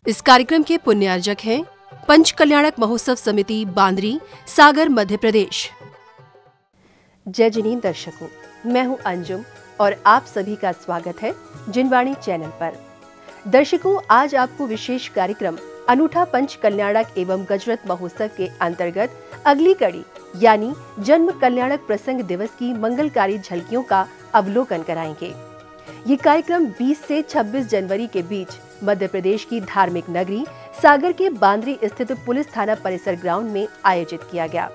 इस कार्यक्रम के पुण्यार्जक हैं पंच कल्याणक महोत्सव समिति बांद्री, सागर, मध्य प्रदेश। जय जिनेंद्र दर्शकों, मैं हूं अंजुम और आप सभी का स्वागत है जिनवाणी चैनल पर। दर्शकों, आज आपको विशेष कार्यक्रम अनूठा पंच कल्याणक एवं गजरत महोत्सव के अंतर्गत अगली कड़ी यानी जन्म कल्याणक प्रसंग दिवस की मंगलकारी झलकियों का अवलोकन कराएंगे। ये कार्यक्रम 20 से 26 जनवरी के बीच मध्य प्रदेश की धार्मिक नगरी सागर के बांद्री स्थित पुलिस थाना परिसर ग्राउंड में आयोजित किया गया।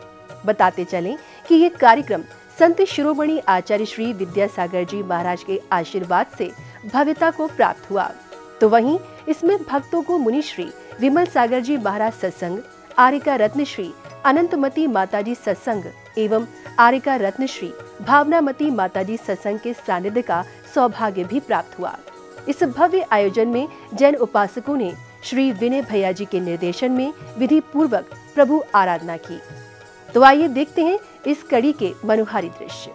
बताते चलें कि ये कार्यक्रम संत शिरोमणि आचार्य श्री विद्यासागर जी महाराज के आशीर्वाद से भव्यता को प्राप्त हुआ। तो वहीं इसमें भक्तों को मुनि श्री विमल सागर जी महाराज सत्संग, आर्यका रत्न श्री अनंतमती माताजी सत्संग एवं आर्यका रत्न श्री भावनामती माताजी सत्संग के सानिध्य का सौभाग्य भी प्राप्त हुआ। इस भव्य आयोजन में जैन उपासकों ने श्री विनय भैया जी के निर्देशन में विधि पूर्वक प्रभु आराधना की। तो आइए देखते हैं इस कड़ी के मनोहारी दृश्य।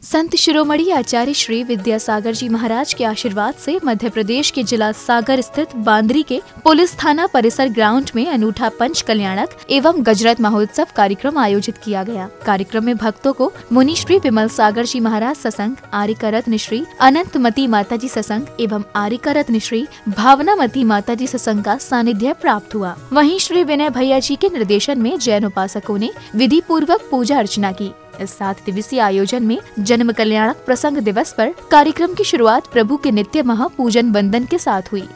संत शिरोमणि आचार्य श्री विद्यासागर जी महाराज के आशीर्वाद से मध्य प्रदेश के जिला सागर स्थित बांद्री के पुलिस थाना परिसर ग्राउंड में अनूठा पंच कल्याणक एवं गजरत महोत्सव कार्यक्रम आयोजित किया गया। कार्यक्रम में भक्तों को मुनि श्री विमल सागर जी महाराज सत्संग, आर्यका रत्न श्री अनंतमती माताजी सत्संग एवं आर्यका रत्न श्री भावनामती माताजी सत्संग का सानिध्य प्राप्त हुआ। वहीं श्री विनय भैया जी के निर्देशन में जैन उपासकों ने विधि पूर्वक पूजा अर्चना की। इस 7 दिवसीय आयोजन में जन्म कल्याणक प्रसंग दिवस पर कार्यक्रम की शुरुआत प्रभु के नित्य महापूजन वंदन के साथ हुई।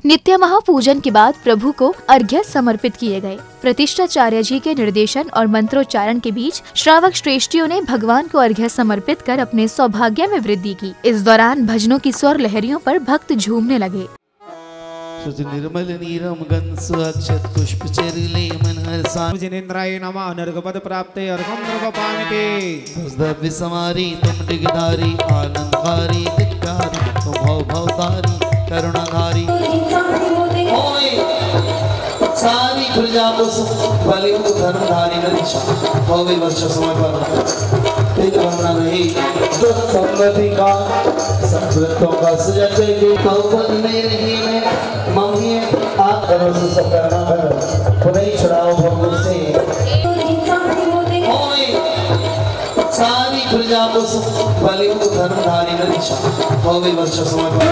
नित्य महापूजन के बाद प्रभु को अर्घ्य समर्पित किए गए। प्रतिष्ठाचार्य जी के निर्देशन और मंत्रोच्चारण के बीच श्रावक श्रेष्ठियों ने भगवान को अर्घ्य समर्पित कर अपने सौभाग्य में वृद्धि की। इस दौरान भजनों की स्वर लहरियों पर भक्त झूमने लगे। निर्मल नीरम गंस अक्षत पुष्प चेरिले मनहर जिनेन्द्राय नमः नरकपद प्राप्ते अर्घं नृगपामिते दव्य समारी तुम डिगधारी आनंदकारी दिक्कारी तुम भव भवतारी करुणाधारी ओए सारी प्रजा को बलि धर्मधारी नरीशा भव्य वर्ष समय पर तेज करुणा नहीं जो संगति का संतों का सजते के कौपन में रही में मम्मी आप करो से सब करना है पुनः छुड़ाओ भगवान से ओए सारी प्रजा को बलि धर्मधारी नरीशा भव्य वर्ष समय पर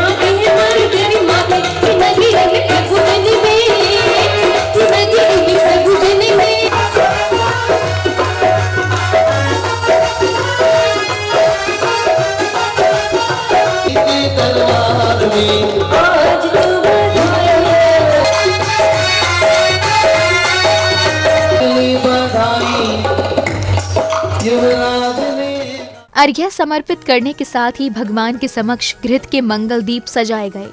अर्घ्य समर्पित करने के साथ ही भगवान के समक्ष घृत के मंगल दीप सजाए गए।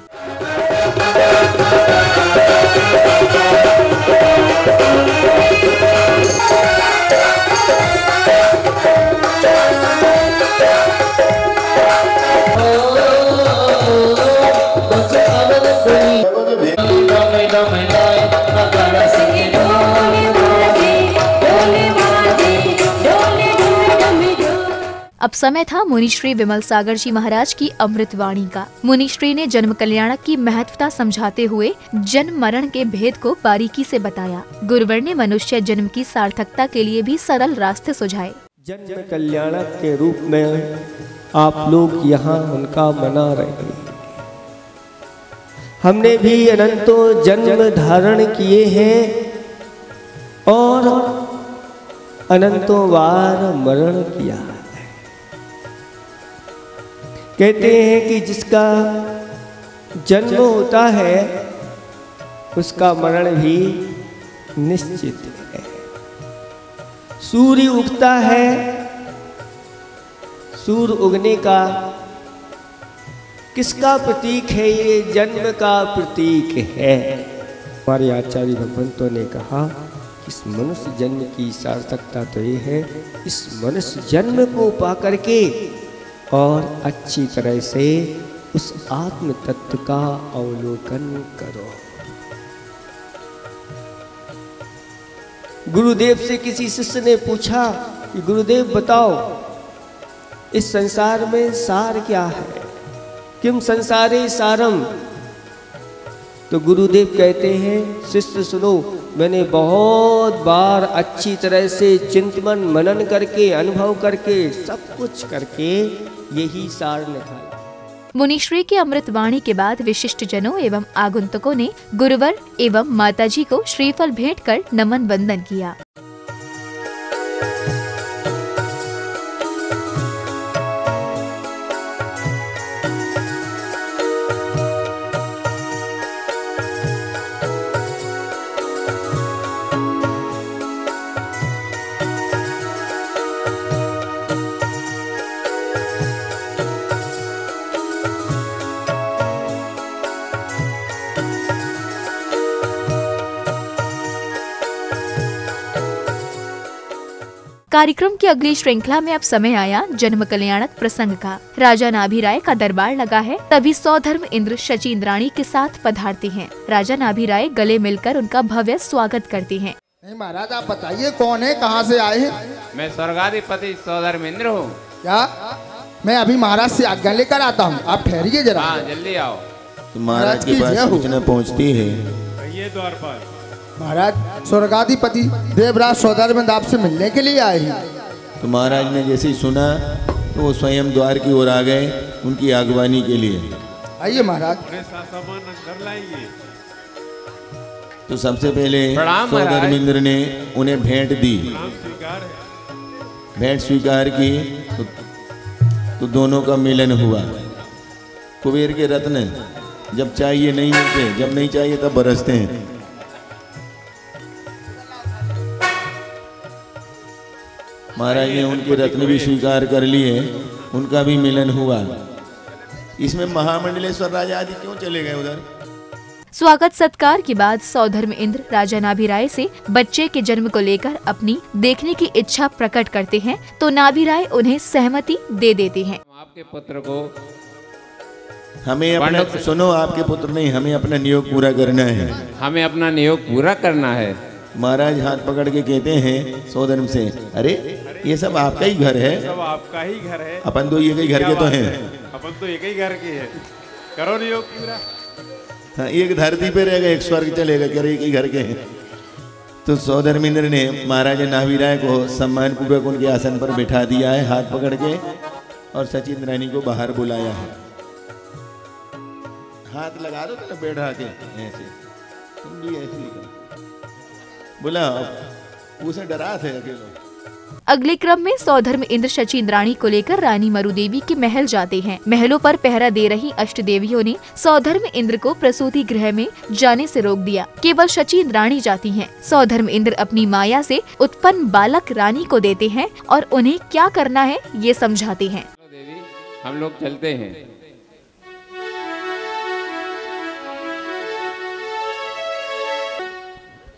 अब समय था मुनि श्री विमल सागर जी महाराज की अमृत वाणी का। मुनि श्री ने जन्म कल्याणक की महत्वता समझाते हुए जन्म मरण के भेद को बारीकी से बताया। गुरुवर ने मनुष्य जन्म की सार्थकता के लिए भी सरल रास्ते सुझाए। जन्म कल्याणक के रूप में आप लोग यहाँ उनका मना रहे हैं। हमने भी अनंतों जन्म धारण किए हैं और अनंतों बार मरण किया है। कहते हैं कि जिसका जन्म होता है उसका मरण भी निश्चित है। सूर्य उगता है, सूर्य उगने का किसका प्रतीक है? ये जन्म का प्रतीक है। हमारे आचार्य भगवंतों ने कहा इस मनुष्य जन्म की सार्थकता तो ये है, इस मनुष्य जन्म को पा करके और अच्छी तरह से उस आत्म तत्व का अवलोकन करो। गुरुदेव से किसी शिष्य ने पूछा कि गुरुदेव बताओ, इस संसार में सार क्या है, किम संसारे सारम। तो गुरुदेव कहते हैं, शिष्य सुनो, मैंने बहुत बार अच्छी तरह से चिंतन मनन करके, अनुभव करके, सब कुछ करके यही सार निकाला। मुनिश्री की अमृत वाणी के बाद विशिष्ट जनों एवं आगंतुकों ने गुरुवर एवं माताजी को श्रीफल भेंट कर नमन वंदन किया। कार्यक्रम की अगली श्रृंखला में अब समय आया जन्म कल्याणक प्रसंग का। राजा नाभिराय का दरबार लगा है, तभी सौधर्म इंद्र शचींद्राणी के साथ पधारते हैं। राजा नाभिराय गले मिलकर उनका भव्य स्वागत करते हैं। नहीं महाराज, आप बताइए कौन है, कहाँ से आए हैं? मैं स्वर्गाधिपति सौधर्म इंद्र हूँ। क्या? मैं अभी महाराज से आज्ञा लेकर आता हूँ, आप ठहरिए जरा। हाँ जल्दी आओ। तो महाराज के पास सूचना पहुँचती है। ये द्वार पर महाराज, स्वर्गाधिपति देवराज सौधर्म आपसे मिलने के लिए आए हैं। तो महाराज ने जैसे ही सुना तो वो स्वयं द्वार की ओर आ गए उनकी आगवानी के लिए। आइए महाराज। सामान अंदर लाइए। तो सबसे पहले प्रणाम महाराज। सौधर्मेंद्र ने उन्हें भेंट दी, स्वीकार है। भेंट स्वीकार की तो दोनों का मिलन हुआ। कुबेर के रत्न जब चाहिए नहीं मिलते, जब नहीं चाहिए तब बरसते हैं। महाराज ने उनके रत्न भी स्वीकार कर लिए, उनका भी मिलन हुआ। इसमें महामंडलेश्वर राजा आदि क्यों चले गए उधर? स्वागत सत्कार के बाद सौधर्म इंद्र राजा नाभिराय से बच्चे के जन्म को लेकर अपनी देखने की इच्छा प्रकट करते हैं, तो नाभिराय उन्हें सहमति दे देते हैं। आपके पुत्र को हमें अपना, सुनो, आपके पुत्र नहीं, हमें अपना नियोग पूरा करना है। हमें अपना नियोग पूरा करना है। महाराज हाथ पकड़ के कहते हैं सौधर्म से, अरे ये सब आपका ही घर है। सब आपका ही घर है। अपन तो एक ही घर के तो हैं। अपन तो एक ही घर के हैं। करो नियोग पूरा। हाँ, एक धरती पे रहेगा, एक स्वर्ग चलेगा, क्या एक ही घर के हैं। तो सौधर्मेंद्र ने महाराजा नाभिराय को सम्मान पूर्वक उनके आसन पर बिठा दिया है, हाथ पकड़ के, और शचींद्राणी को बाहर बुलाया है। हाथ लगा दो तो बैठा के ऐसे, तुम भी ऐसे ही करो। बोला उसे डरा थे अकेले। अगले क्रम में सौधर्म इंद्र शचींद्राणी को लेकर रानी मरुदेवी के महल जाते हैं। महलों पर पहरा दे रही अष्ट देवियों ने सौधर्म इंद्र को प्रसूति गृह में जाने से रोक दिया। केवल शचींद्राणी जाती हैं। सौधर्म इंद्र अपनी माया से उत्पन्न बालक रानी को देते हैं और उन्हें क्या करना है ये समझाते हैं। देवी, हम लोग चलते हैं।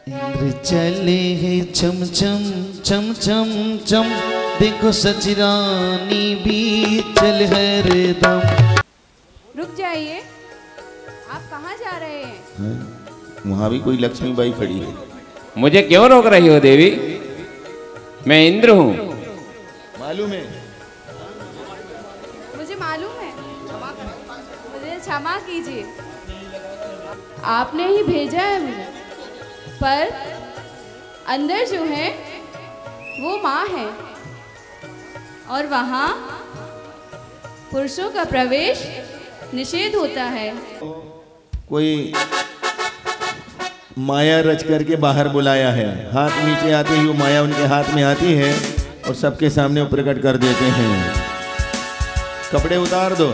इंद्र चले हैं चम चम चम चम चम, देखो सचरानी भी चल हरदम। रुक जाइए, आप कहाँ जा रहे हैं? वहाँ भी कोई लक्ष्मीबाई खड़ी है। मुझे क्यों रोक रही हो देवी? मैं इंद्र हूँ। मालूम है? मुझे मालूम है, मुझे क्षमा कीजिए। आपने ही भेजा है मुझे, पर अंदर जो है वो माँ है और वहाँ पुरुषों का प्रवेश निषेध होता है। कोई माया रच करके बाहर बुलाया है। हाथ नीचे आते ही वो माया उनके हाथ में आती है और सबके सामने वो प्रकट कर देते हैं। कपड़े उतार दो।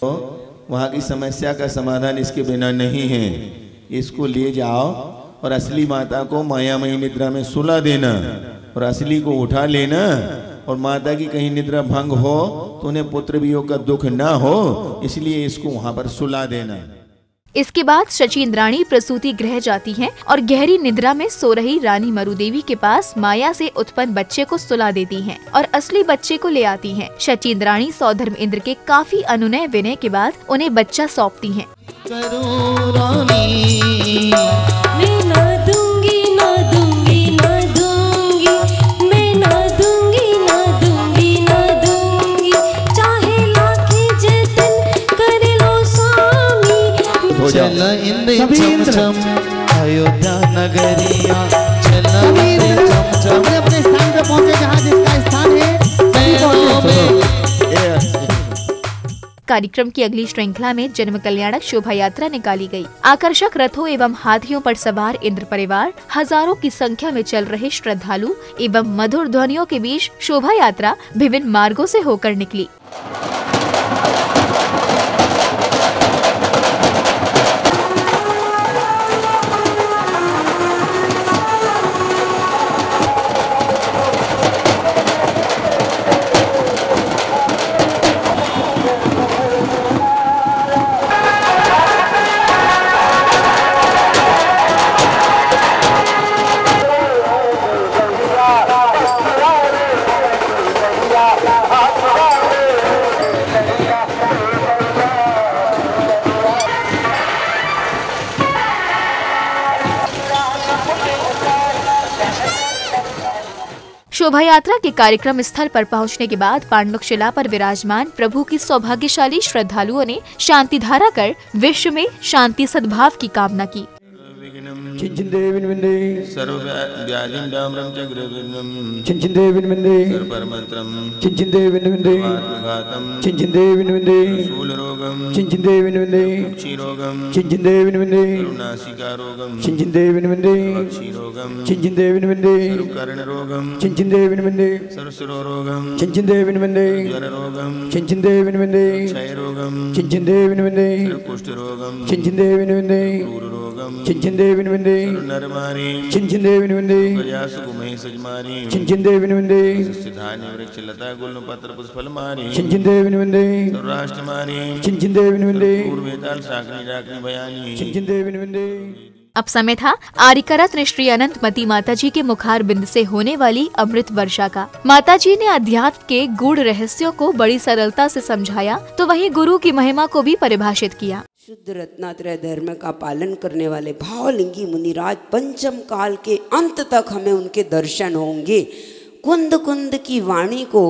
तो वहाँ की समस्या का समाधान इसके बिना नहीं है। इसको ले जाओ और असली माता को मायामयी निद्रा में सुला देना और असली को उठा लेना, और माता की कहीं निद्रा भंग हो तो उन्हें पुत्र वियोग का दुख ना हो, इसलिए इसको वहाँ पर सुला देना। इसके बाद शची इंद्राणी प्रसूति गृह जाती हैं और गहरी निद्रा में सो रही रानी मरुदेवी के पास माया से उत्पन्न बच्चे को सुला देती हैं और असली बच्चे को ले आती हैं। शची इंद्राणी सौधर्म इंद्र के काफी अनुनय विनय के बाद उन्हें बच्चा सौंपती हैं। चल इंद्र चम चम अयोध्या नगरिया, चल इंद्र चम चम अपने स्थान पे पहुंचे जहाँ जिसका स्थान है। कार्यक्रम की अगली श्रृंखला में जन्म कल्याणक शोभा यात्रा निकाली गई। आकर्षक रथों एवं हाथियों पर सवार इंद्र परिवार, हजारों की संख्या में चल रहे श्रद्धालु एवं मधुर ध्वनियों के बीच शोभा यात्रा विभिन्न मार्गों से होकर निकली। शोभा यात्रा के कार्यक्रम स्थल पर पहुंचने के बाद पांडुक शिला पर विराजमान प्रभु की सौभाग्यशाली श्रद्धालुओं ने शांति धारा कर विश्व में शांति सद्भाव की कामना की। अब समय था आरिकरत्न श्री अनंतमती माताजी के मुखार बिंद से होने वाली अमृत वर्षा का। माताजी ने अध्यात्म के गूढ़ रहस्यों को बड़ी सरलता से समझाया तो वहीं गुरु की महिमा को भी परिभाषित किया। शुद्ध रत्नात्रय धर्म का पालन करने वाले भावलिंगी मुनिराज पंचम काल के अंत तक हमें उनके दर्शन होंगे। कुंद कुंद की वाणी को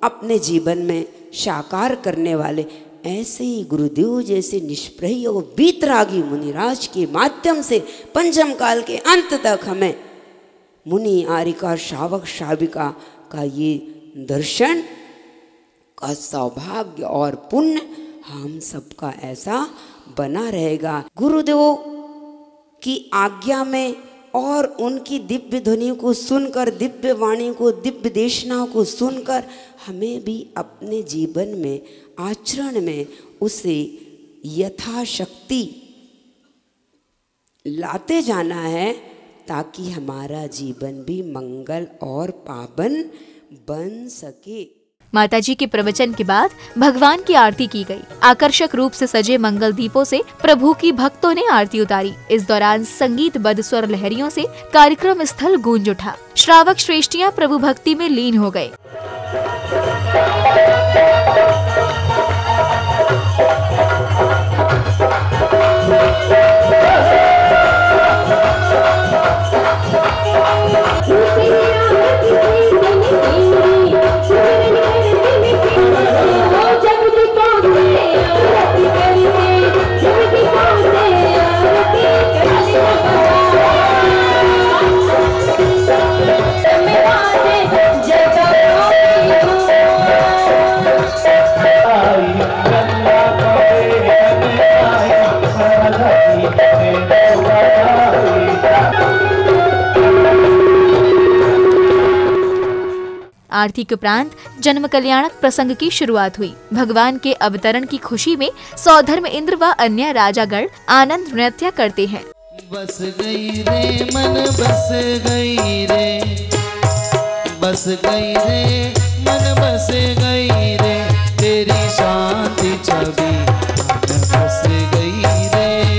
अपने जीवन में साकार करने वाले ऐसे ही गुरुदेव जैसे निष्प्रही और बीतरागी मुनिराज के माध्यम से पंचम काल के अंत तक हमें मुनि आरिका श्रावक श्राविका का ये दर्शन का सौभाग्य और पुण्य हम सबका ऐसा बना रहेगा। गुरुदेव की आज्ञा में और उनकी दिव्य ध्वनि को सुनकर, दिव्य वाणी को, दिव्य देशनाओं को सुनकर हमें भी अपने जीवन में, आचरण में उसे यथाशक्ति लाते जाना है ताकि हमारा जीवन भी मंगल और पावन बन सके। माताजी के प्रवचन के बाद भगवान की आरती की गई। आकर्षक रूप से सजे मंगल दीपों से प्रभु की भक्तों ने आरती उतारी। इस दौरान संगीतबद्ध स्वर लहरियों से कार्यक्रम स्थल गूंज उठा। श्रावक श्रेष्ठियां प्रभु भक्ति में लीन हो गए। आरती के उपरांत जन्म कल्याणक प्रसंग की शुरुआत हुई। भगवान के अवतरण की खुशी में सौधर्म इंद्र व अन्य राजागण आनंद नृत्य करते हैं। बस गई रे मन बस गई रे, बस गई रे मन बस गई रे, तेरी शांति छवि मन बस गई रे।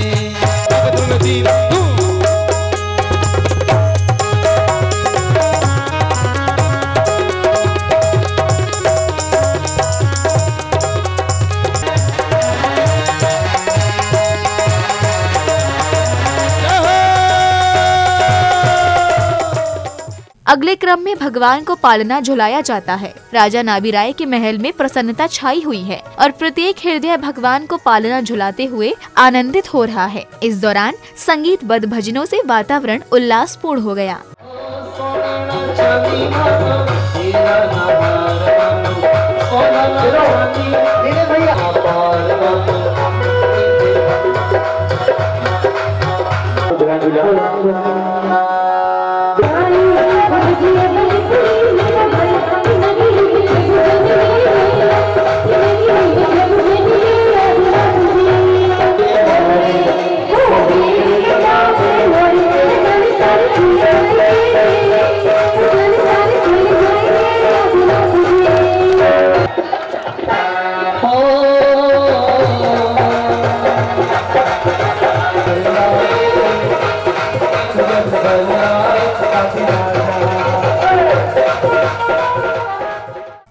अगले क्रम में भगवान को पालना झुलाया जाता है। राजा नाबी राय के महल में प्रसन्नता छाई हुई है और प्रत्येक हृदय भगवान को पालना झुलाते हुए आनंदित हो रहा है। इस दौरान संगीतबद्ध भजनों से वातावरण उल्लासपूर्ण हो गया।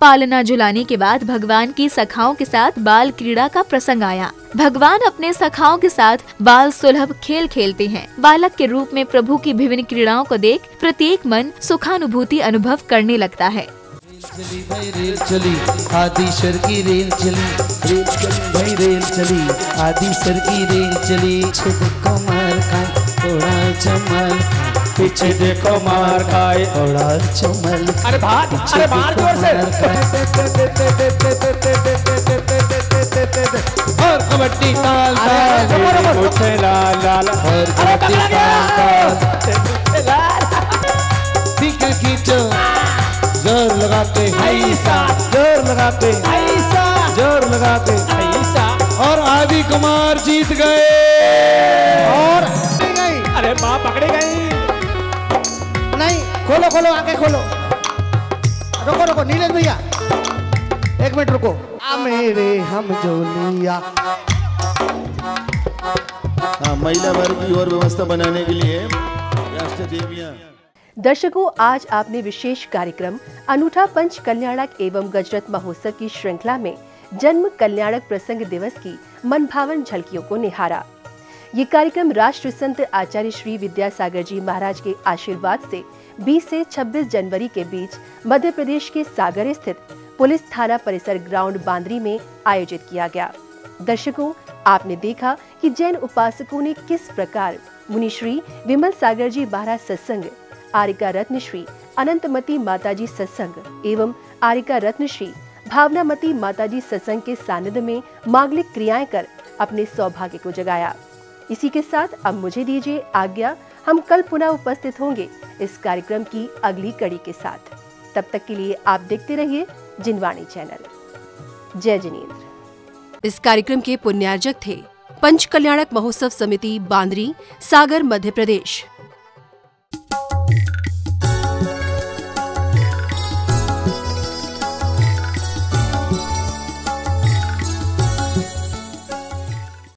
पालना झुलाने के बाद भगवान की सखाओं के साथ बाल क्रीड़ा का प्रसंग आया। भगवान अपने सखाओं के साथ बाल सुलभ खेल खेलते हैं। बालक के रूप में प्रभु की विभिन्न क्रीड़ाओं को देख प्रत्येक मन सुखानुभूति अनुभव करने लगता है। चली भाई रेल चली आदिशर की रेल चली, रेल चली भाई रेल चली आदिशर की रेल चली। पीछे देखो मार खाए थोड़ा चमल। अरे भाग, अरे मार जोर से। और कबड्डी ताल ताल मुझे लाल लाल और कबड्डी ताल ताल फिकर खींचो जोर लगाते ऐसा, जोर लगाते ऐसा, जोर लगाते ऐसा। और आदि कुमार जीत गए और अरे माँ पकड़ी गई। नहीं, खोलो खोलो आंखें खोलो। रुको रुको नीलेश भैया, एक मिनट रुको। आ मेरे हम जोलिया। महिला वर्ग की और व्यवस्था बनाने के लिए राष्ट्र देवियां। दर्शकों, आज आपने विशेष कार्यक्रम अनूठा पंच कल्याणक एवं गजरत महोत्सव की श्रृंखला में जन्म कल्याणक प्रसंग दिवस की मनभावन झलकियों को निहारा। ये कार्यक्रम राष्ट्र संत आचार्य श्री विद्यासागर जी महाराज के आशीर्वाद से 20 से 26 जनवरी के बीच मध्य प्रदेश के सागर स्थित पुलिस थाना परिसर ग्राउंड बांद्री में आयोजित किया गया। दर्शकों, आपने देखा कि जैन उपासकों ने किस प्रकार मुनिश्री विमल सागर जी महाराज सत्संग, आरिका रत्नश्री अनंतमती माताजी सत्संग एवं आरिका रत्नश्री भावनामती माताजी सत्संग के सानिध्य में मांगलिक क्रियाएं कर अपने सौभाग्य को जगाया। इसी के साथ अब मुझे दीजिए आज्ञा। हम कल पुनः उपस्थित होंगे इस कार्यक्रम की अगली कड़ी के साथ। तब तक के लिए आप देखते रहिए जिनवाणी चैनल। जय जिनेंद्र। इस कार्यक्रम के पुण्यार्जक थे पंच कल्याणक महोत्सव समिति बांद्री, सागर, मध्य प्रदेश।